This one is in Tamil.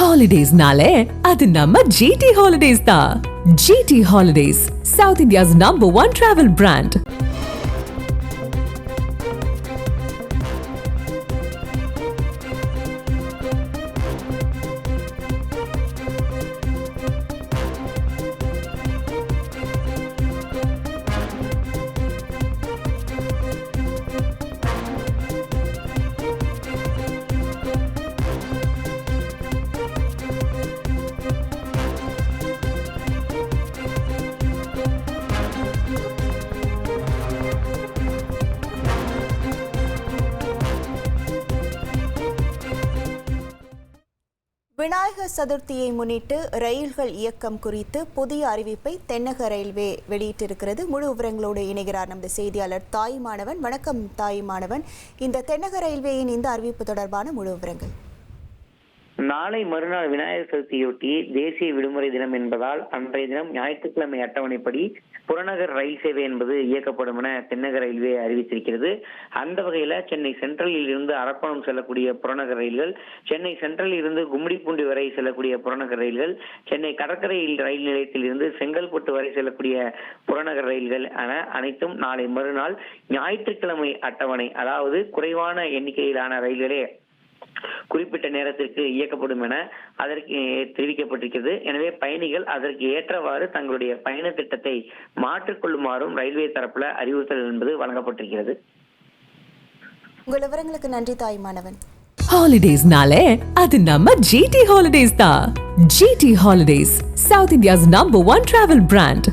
Holidays-nale, அது நம்ம GT Holidays தான். GT Holidays, South India's #1 travel brand. Vinayagar சதுர்த்தியை முன்னிட்டு ரயில்கள் இயக்கம் குறித்து புதிய அறிவிப்பை தென்னக ரயில்வே வெளியிட்டிருக்கிறது. முழு விவரங்களோடு இணைகிறார் நமது செய்தியாளர் தாயுமானவன். வணக்கம் தாயுமானவன். இந்த தென்னக ரயில்வேயின் இந்த அறிவிப்பு தொடர்பான முழு விவரங்கள். நாளை மறுநாள் விநாயகர் சதுர்த்தியொட்டி தேசிய விடுமுறை தினம் என்பதால் அன்றைய தினம் ஞாயிற்றுக்கிழமை அட்டவணைப்படி புறநகர் ரயில் சேவை என்பது இயக்கப்படும் என தென்னக ரயில்வே அறிவித்திருக்கிறது. அந்த வகையில சென்னை சென்ட்ரலில் இருந்து அரக்கோணம் செல்லக்கூடிய புறநகர் ரயில்கள், சென்னை சென்ட்ரலில் இருந்து கும்மிடிப்பூண்டி வரை செல்லக்கூடிய புறநகர் ரயில்கள், சென்னை கடற்கரை ரயில் நிலையத்தில் இருந்து செங்கல்பட்டு வரை செல்லக்கூடிய புறநகர் ரயில்கள் என அனைத்தும் நாளை மறுநாள் ஞாயிற்றுக்கிழமை அட்டவணை, அதாவது குறைவான எண்ணிக்கையிலான ரயில்களே குறிப்பிட்ட நேரத்திற்கு இயக்கப்படும் என அதற்கு தெரிவிக்கப்பட்டிருக்கிறது. எனவே பயணிகள் அதற்கு ஏற்றவாறு தங்களுடைய பயண திட்டத்தை மாற்றிக்கொள்ளுமாறும் ரயில்வே தரப்புல அறிவுறுத்தல் என்பது வழங்கப்பட்டிருக்கிறது. உங்கள் விவரங்களுக்கு நன்றி தாய்மானவன். Holidays-nale, அது நம்ம GT Holidays தான். GT Holidays, South India's #1 travel brand.